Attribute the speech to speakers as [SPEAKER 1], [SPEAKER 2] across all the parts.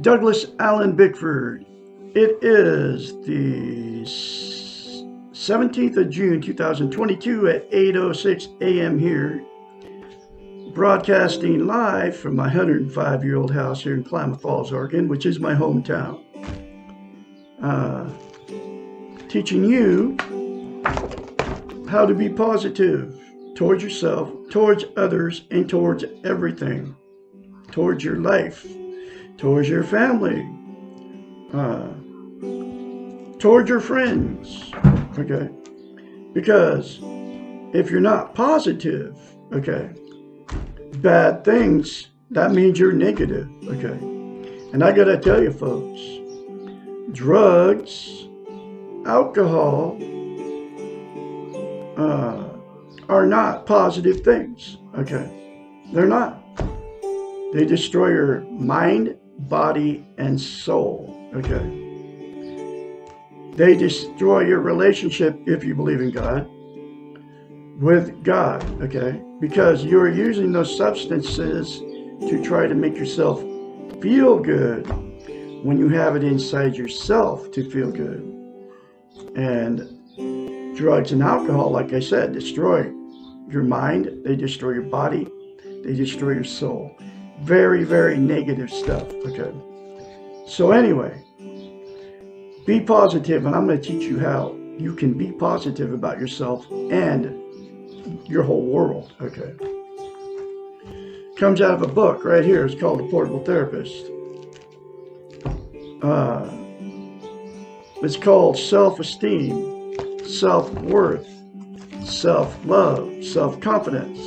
[SPEAKER 1] Douglas Allen Bickford. It is the 17th of June 2022 at 8:06 a.m. here, broadcasting live from my 105-year-old house here in Klamath Falls, Oregon, which is my hometown. Teaching you how to be positive towards yourself, towards others, and towards everything, towards your life, towards your family, towards your friends, okay? Because if you're not positive, okay, bad things, that means you're negative, okay? And I gotta tell you folks, drugs, alcohol, are not positive things, okay? They're not. They destroy your mind, body, and soul, okay? They destroy your relationship, if you believe in God, with God, okay? Because you're using those substances to try to make yourself feel good when you have it inside yourself to feel good. And drugs and alcohol, like I said, destroy your mind, they destroy your body, they destroy your soul. Very, very negative stuff, okay? So anyway, be positive, and I'm going to teach you how you can be positive about yourself and your whole world, okay? Comes out of a book right here. It's called The Portable Therapist. It's called Self-Esteem, Self-Worth, Self-Love, Self-Confidence.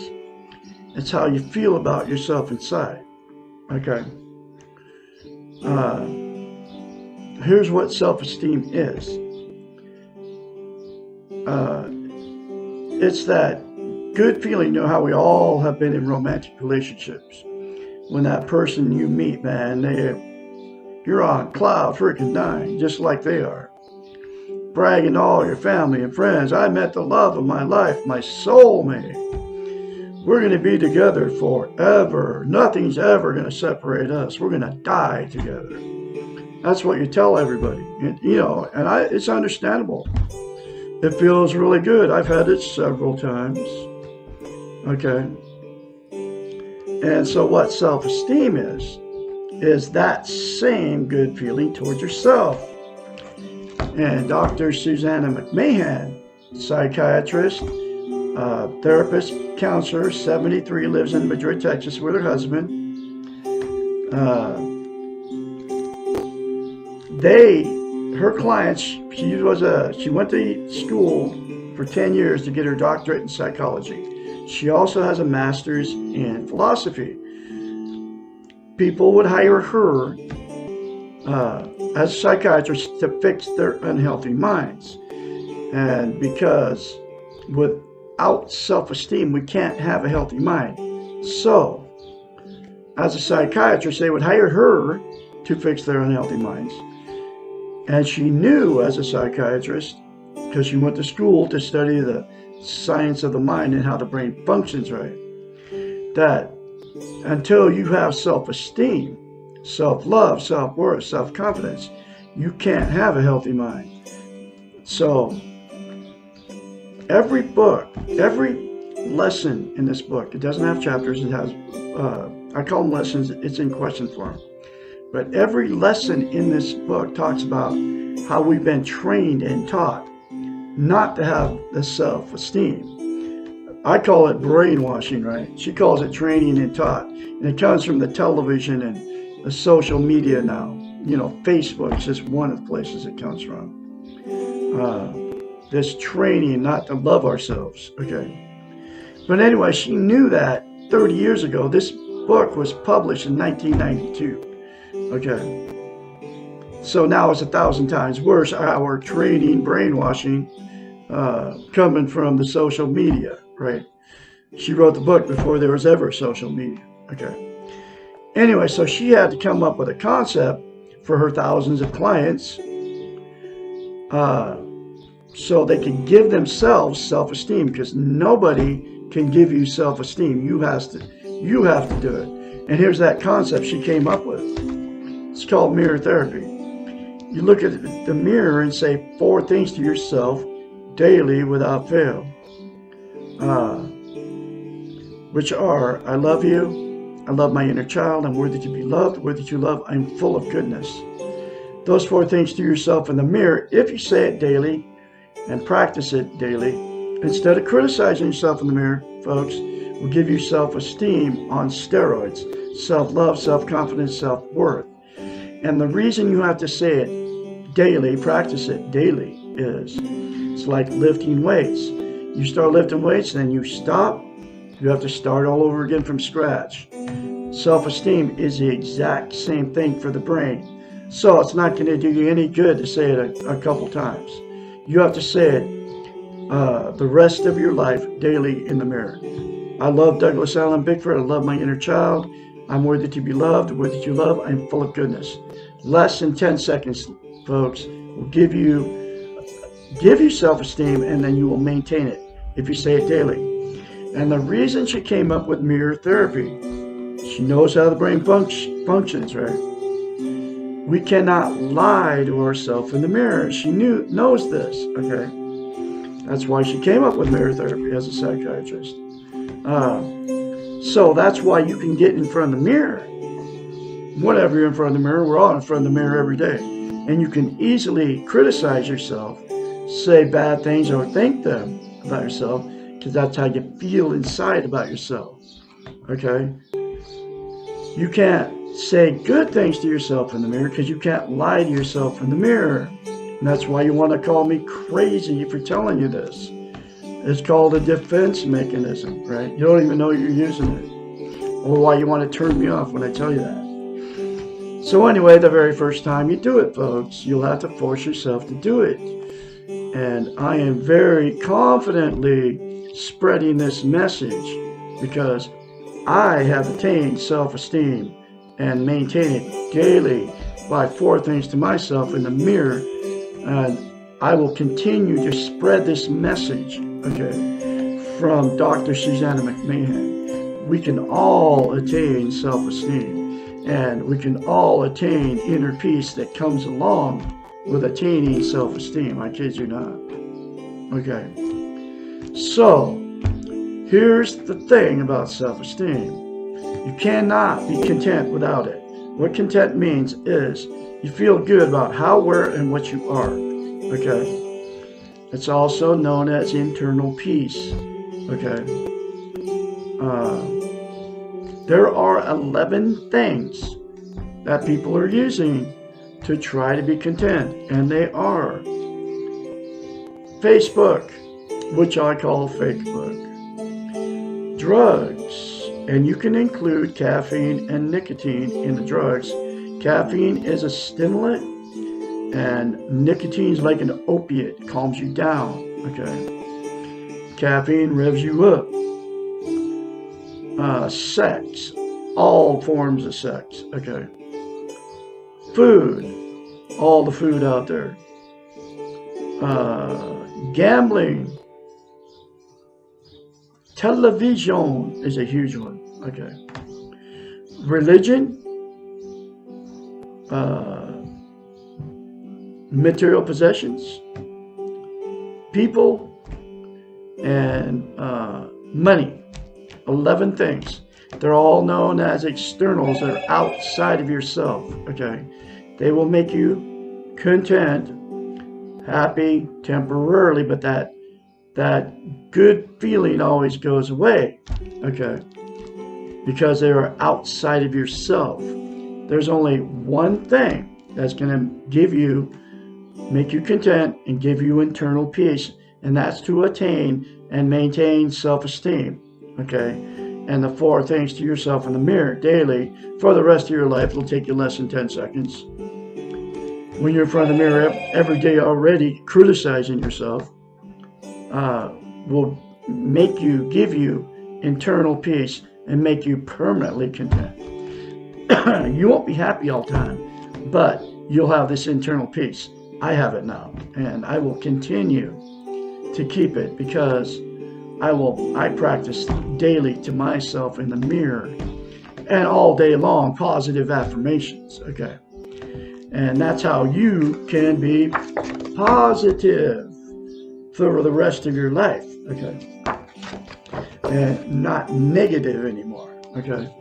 [SPEAKER 1] It's how you feel about yourself inside, okay? Here's what self-esteem is. It's that good feeling, you know how we all have been in romantic relationships. When that person you meet, man, you're on cloud freaking nine, just like they are. Bragging to all your family and friends, I met the love of my life, my soulmate. We're going to be together forever. Nothing's ever going to separate us. We're going to die together. That's what you tell everybody. And, it's understandable. It feels really good. I've had it several times. Okay. And so what self-esteem is that same good feeling towards yourself. And Dr. Susanna McMahon, psychiatrist, therapist, counselor, 73, lives in Madrid, Texas with her husband. Her clients, she went to school for 10 years to get her doctorate in psychology. She also has a master's in philosophy. People would hire her as a psychiatrist to fix their unhealthy minds. And because without self-esteem, we can't have a healthy mind. So, as a psychiatrist, they would hire her to fix their unhealthy minds. And she knew as a psychiatrist, because she went to school to study the science of the mind and how the brain functions right, that until you have self-esteem, self-love, self-worth, self-confidence, you can't have a healthy mind. So every book, every lesson in this book, it doesn't have chapters, it has, I call them lessons, it's in question form. But every lesson in this book talks about how we've been trained and taught not to have the self-esteem. I call it brainwashing, right? She calls it training and taught. And it comes from the television and the social media now. Facebook is just one of the places it comes from. This training not to love ourselves, okay? But anyway, she knew that 30 years ago. This book was published in 1992. Okay, so now it's 1,000 times worse, our training, brainwashing, coming from the social media, right? She wrote the book before there was ever social media, okay? Anyway, so she had to come up with a concept for her thousands of clients so they can give themselves self-esteem, because nobody can give you self-esteem. You have to do it. And here's that concept she came up with. It's called mirror therapy. You look at the mirror and say 4 things to yourself daily without fail. Which are, I love you, I love my inner child, I'm worthy to be loved, worthy to love, I'm full of goodness. Those 4 things to yourself in the mirror, if you say it daily and practice it daily, instead of criticizing yourself in the mirror, folks, will give you self-esteem on steroids, self-love, self-confidence, self-worth. And the reason you have to say it daily, practice it daily, is it's like lifting weights. You start lifting weights, then you stop. You have to start all over again from scratch. Self-esteem is the exact same thing for the brain. So it's not going to do you any good to say it a couple times. You have to say it the rest of your life daily in the mirror. I love Douglas Allen Bickford. I love my inner child. I'm worthy to be loved, worthy to love. I'm full of goodness. Less than 10 seconds, folks, will give you self-esteem, and then you will maintain it if you say it daily. And the reason she came up with mirror therapy, she knows how the brain functions, right? We cannot lie to ourselves in the mirror. She knows this, okay? That's why she came up with mirror therapy as a psychiatrist. So that's why you can get in front of the mirror. Whenever you're in front of the mirror, we're all in front of the mirror every day. And you can easily criticize yourself, say bad things or think them about yourself, because that's how you feel inside about yourself, okay? You can't say good things to yourself in the mirror because you can't lie to yourself in the mirror. And that's why you want to call me crazy for telling you this. It's called a defense mechanism, right? You don't even know you're using it. Or why you want to turn me off when I tell you that. So anyway, the very first time you do it, folks, you'll have to force yourself to do it. And I am very confidently spreading this message because I have attained self-esteem and maintain it daily by 4 things to myself in the mirror. And I will continue to spread this message, okay, from Dr. Susanna McMahon. We can all attain self-esteem, and we can all attain inner peace that comes along with attaining self-esteem. I kid you not. Okay. So, here's the thing about self-esteem. You cannot be content without it. What content means is you feel good about how, where, and what you are. Okay? It's also known as internal peace. Okay? There are 11 things that people are using to try to be content, and they are Facebook, which I call fake book, drugs, and you can include caffeine and nicotine in the drugs. Caffeine is a stimulant, and nicotine is like an opiate, calms you down, okay? Caffeine revs you up. Sex, all forms of sex, okay? Food, all the food out there. Gambling. Television is a huge one, okay? Religion. Material possessions. People. And money. 11 things. They're all known as externals that are outside of yourself, okay? They will make you content, happy temporarily, but that good feeling always goes away, okay? Because they are outside of yourself. There's only one thing that's going to make you content and give you internal peace, and that's to attain and maintain self-esteem, okay? And the 4 things to yourself in the mirror daily for the rest of your life. It'll take you less than 10 seconds. When you're in front of the mirror every day already criticizing yourself, will give you internal peace and make you permanently content. You won't be happy all the time, but you'll have this internal peace. I have it now, and I will continue to keep it because I practice daily to myself in the mirror and all day long positive affirmations, okay? And that's how you can be positive for the rest of your life, okay? And not negative anymore, okay?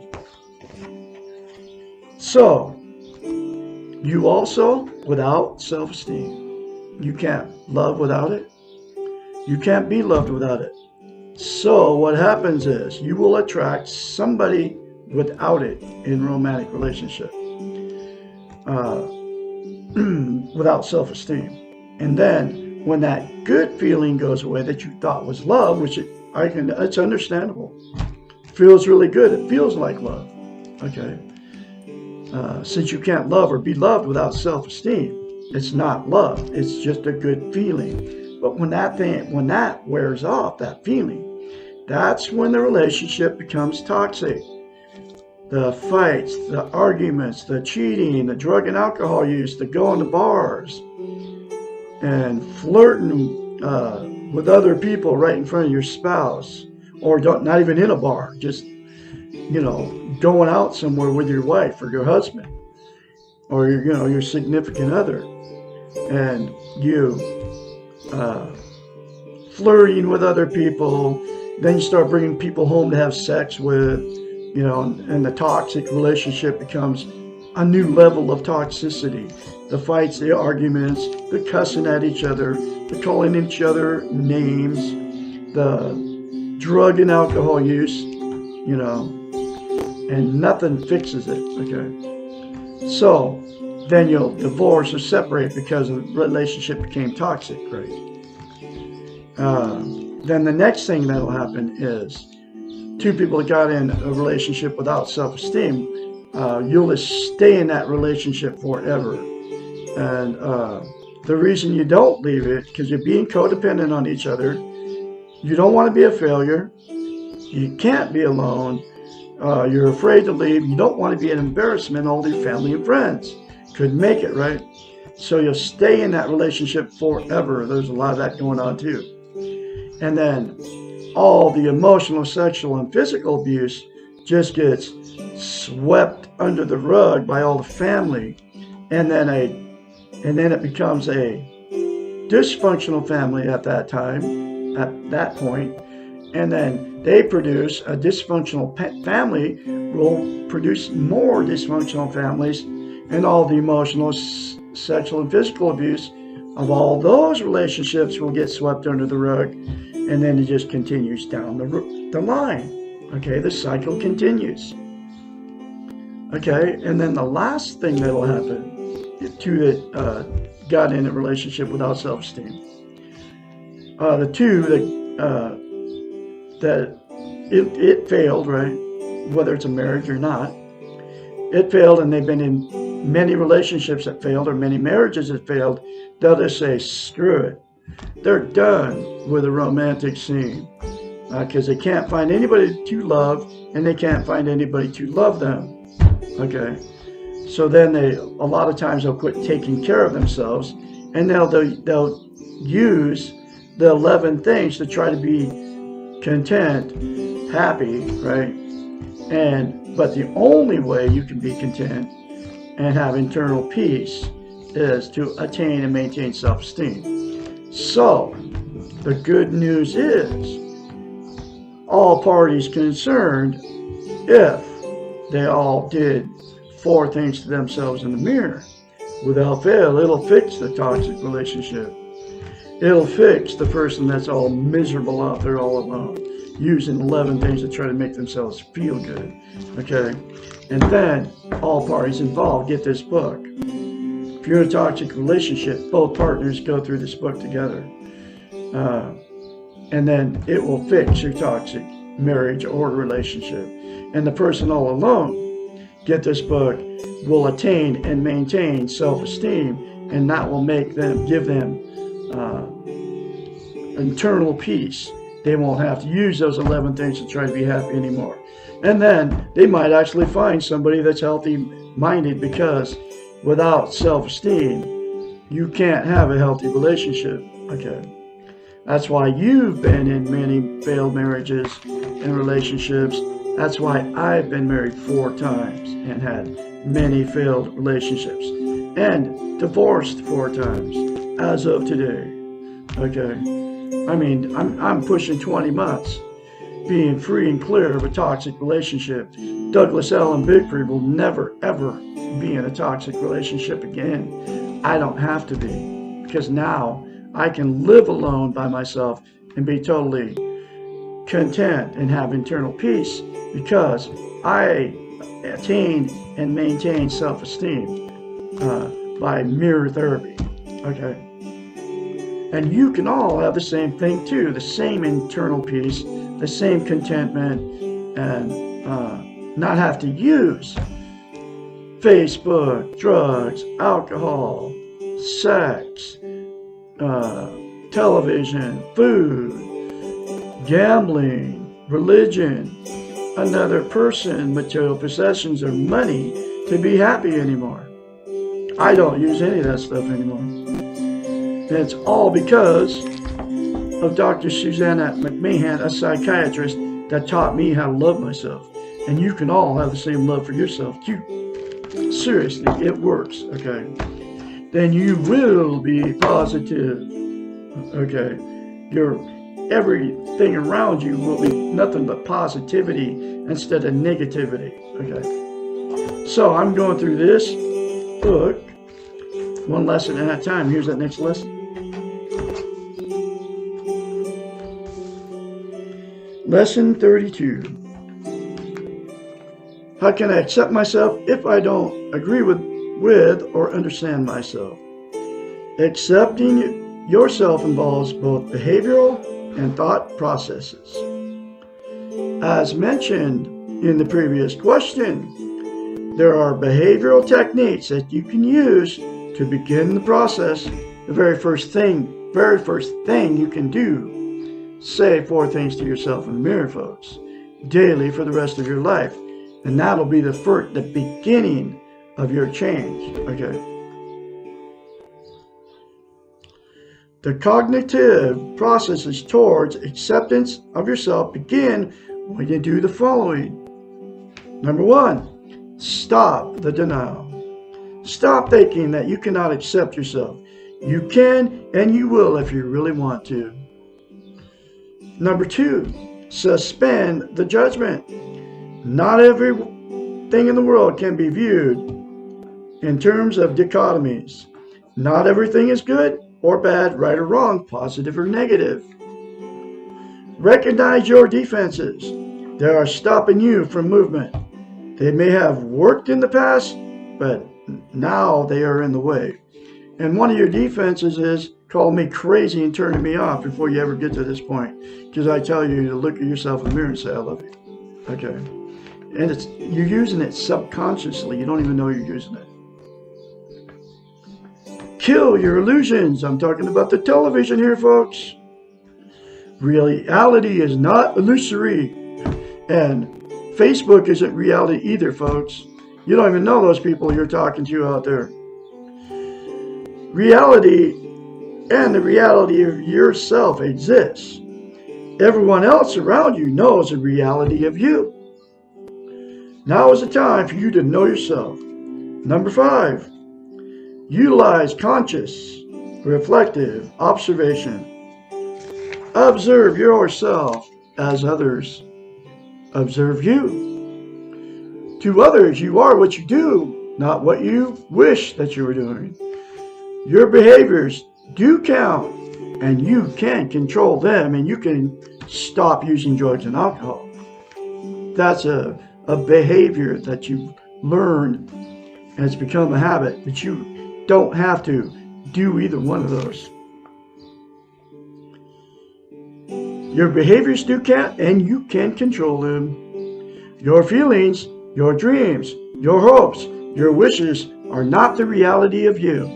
[SPEAKER 1] So, you also, without self-esteem, you can't love without it. You can't be loved without it. So what happens is you will attract somebody without it in romantic relationship, without self-esteem. And then when that good feeling goes away that you thought was love, which it's understandable. It feels really good. It feels like love. Okay. Since you can't love or be loved without self-esteem, it's not love. It's just a good feeling. But when that wears off, that feeling, that's when the relationship becomes toxic. The fights, the arguments, the cheating, the drug and alcohol use, the going to bars, and flirting with other people right in front of your spouse, or not even in a bar, just, going out somewhere with your wife or your husband, or your significant other, and you flirting with other people. Then you start bringing people home to have sex with, and the toxic relationship becomes a new level of toxicity. The fights, the arguments, the cussing at each other, the calling each other names, the drug and alcohol use, and nothing fixes it, okay? So then you'll divorce or separate because the relationship became toxic, right? Then the next thing that'll happen is two people that got in a relationship without self-esteem, you'll just stay in that relationship forever. And the reason you don't leave it, because you're being codependent on each other. You don't want to be a failure. You can't be alone. You're afraid to leave. You don't want to be an embarrassment to all your family and friends. Couldn't make it, right? So you'll stay in that relationship forever. There's a lot of that going on too. And then all the emotional, sexual, and physical abuse just gets swept under the rug by all the family. And then it becomes a dysfunctional family at that time, at that point. And then they produce a dysfunctional family will produce more dysfunctional families, and all the emotional, sexual, and physical abuse of all those relationships will get swept under the rug. And then it just continues down the line. Okay, the cycle continues. Okay, and then the last thing that'll happen, two that got in a relationship without self-esteem, the two that it failed, right? Whether it's a marriage or not, it failed, and they've been in many relationships that failed or many marriages that failed. They'll just say, screw it. They're done with a romantic scene because they can't find anybody to love, and they can't find anybody to love them. Okay, so then a lot of times they'll quit taking care of themselves, and they'll use the 11 things to try to be content, happy, right? But the only way you can be content and have internal peace is to attain and maintain self-esteem. So, the good news is, all parties concerned, if they all did 4 things to themselves in the mirror, without fail, it'll fix the toxic relationship. It'll fix the person that's all miserable out there all alone, using 11 things to try to make themselves feel good. Okay? And then, all parties involved get this book. If you're in a toxic relationship, both partners go through this book together. And then it will fix your toxic marriage or relationship. And the person all alone, get this book, will attain and maintain self-esteem, and that will give them internal peace. They won't have to use those 11 things to try to be happy anymore. And then they might actually find somebody that's healthy-minded, because without self-esteem, you can't have a healthy relationship. Okay. That's why you've been in many failed marriages and relationships. That's why I've been married 4 times and had many failed relationships. and divorced 4 times as of today. Okay, I mean, I'm pushing 20 months being free and clear of a toxic relationship. Douglas Allen Bickford will never ever be in a toxic relationship again. I don't have to be, because now I can live alone by myself and be totally content and have internal peace, because I attained and maintained self-esteem by mirror therapy. Okay, and you can all have the same thing too, the same internal peace, the same contentment, and not have to use Facebook, drugs, alcohol, sex, television, food, gambling, religion, another person, material possessions, or money to be happy anymore. I don't use any of that stuff anymore. And it's all because of Dr. Susanna McMahon, a psychiatrist, that taught me how to love myself. And you can all have the same love for yourself too. Seriously, it works, okay? Then you will be positive, okay? Everything around you will be nothing but positivity instead of negativity, okay? So I'm going through this book, one lesson at a time. Here's that next lesson. Lesson 32. How can I accept myself if I don't agree with or understand myself? Accepting yourself involves both behavioral and thought processes. As mentioned in the previous question, there are behavioral techniques that you can use to begin the process. The very first thing you can do, say 4 things to yourself in the mirror, folks, daily for the rest of your life. And that'll be the beginning of your change, okay? The cognitive processes towards acceptance of yourself begin when you do the following. Number 1, stop the denial. Stop thinking that you cannot accept yourself. You can and you will if you really want to. Number 2, suspend the judgment. Not everything in the world can be viewed in terms of dichotomies. Not everything is good or bad, right or wrong, positive or negative. Recognize your defenses. They are stopping you from movement. They may have worked in the past, but now they are in the way. And one of your defenses is calling me crazy and turning me off before you ever get to this point. Because I tell you to look at yourself in the mirror and say, I love you. Okay. And you're using it subconsciously. You don't even know you're using it. Kill your illusions. I'm talking about the television here, folks. Reality is not illusory. And Facebook isn't reality either, folks. You don't even know those people you're talking to out there. Reality and the reality of yourself exists. Everyone else around you knows the reality of you. Now is the time for you to know yourself. Number 5, utilize conscious, reflective observation. Observe yourself as others observe you. To others, you are what you do, not what you wish that you were doing. Your behaviors do count, and you can control them, and you can stop using drugs and alcohol. That's a behavior that you've learned, and it's become a habit, but you don't have to do either one of those. Your behaviors do count, and you can control them. Your feelings, your dreams, your hopes, your wishes are not the reality of you.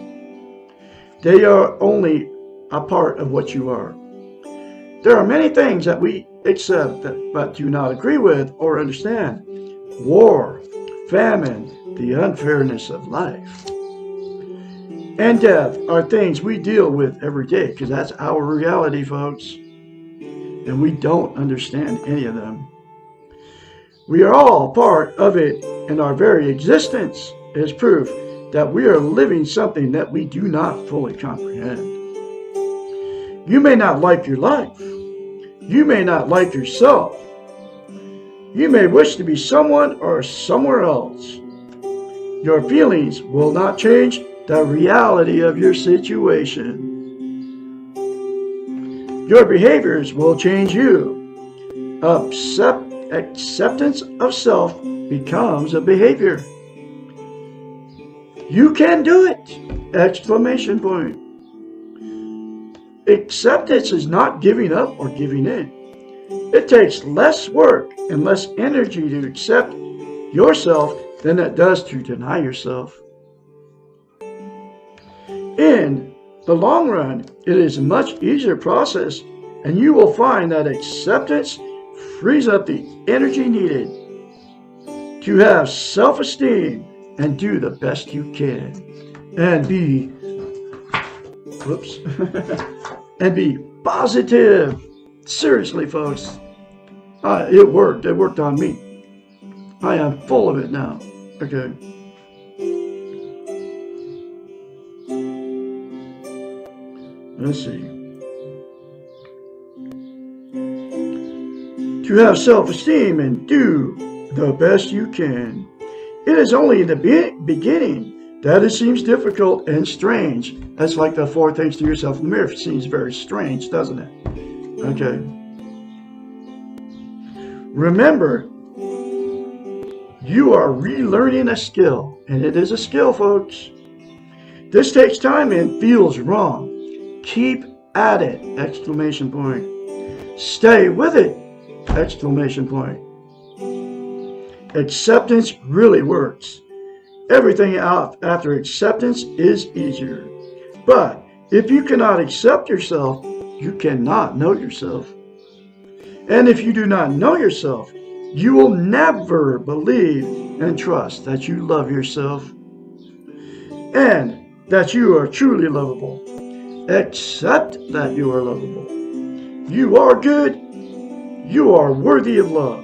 [SPEAKER 1] They are only a part of what you are. There are many things that we accept but do not agree with or understand. War, famine, the unfairness of life, and death are things we deal with every day, because that's our reality, folks. And we don't understand any of them. We are all part of it, and our very existence is proof that we are living something that we do not fully comprehend. You may not like your life. You may not like yourself. You may wish to be someone or somewhere else. Your feelings will not change the reality of your situation. Your behaviors will change you. Acceptance of self becomes a behavior. You can do it! Exclamation point. Acceptance is not giving up or giving in. It takes less work and less energy to accept yourself than it does to deny yourself. In the long run, it is a much easier process, and you will find that acceptance frees up the energy needed to have self-esteem and do the best you can. And be and be positive. Seriously, folks. It worked. It worked on me. I am full of it now. Okay. Let's see. To have self-esteem and do the best you can. It is only in the beginning that it seems difficult and strange. That's like the 4 things to yourself in the mirror. It seems very strange, doesn't it? Okay. Remember, you are relearning a skill, and it is a skill, folks. This takes time and feels wrong. Keep at it! Exclamation point. Stay with it! Exclamation point. Acceptance really works. Everything after acceptance is easier. But if you cannot accept yourself, you cannot know yourself. And if you do not know yourself, you will never believe and trust that you love yourself and that you are truly lovable. Accept that you are lovable. You are good. You are worthy of love.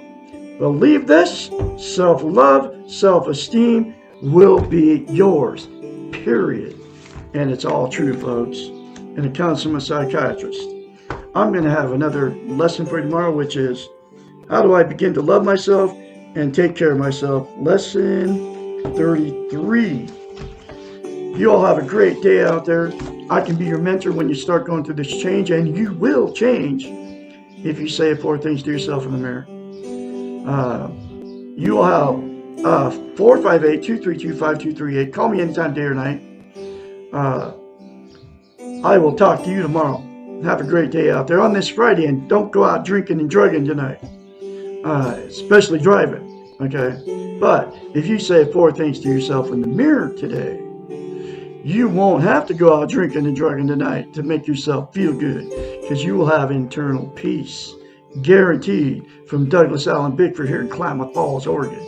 [SPEAKER 1] Believe this, self-love, self-esteem will be yours, period. And it's all true, folks. And it comes from a psychiatrist. I'm going to have another lesson for you tomorrow, which is, how do I begin to love myself and take care of myself? Lesson 33. You all have a great day out there. I can be your mentor when you start going through this change, and you will change if you say 4 things to yourself in the mirror. You will have 458-232-5238. Call me anytime, day or night. I will talk to you tomorrow. Have a great day out there on this Friday, and don't go out drinking and drugging tonight, especially driving. Okay, but if you say 4 things to yourself in the mirror today, you won't have to go out drinking and drugging tonight to make yourself feel good, because you will have internal peace, guaranteed, from Douglas Allen Bickford here in Klamath Falls, Oregon.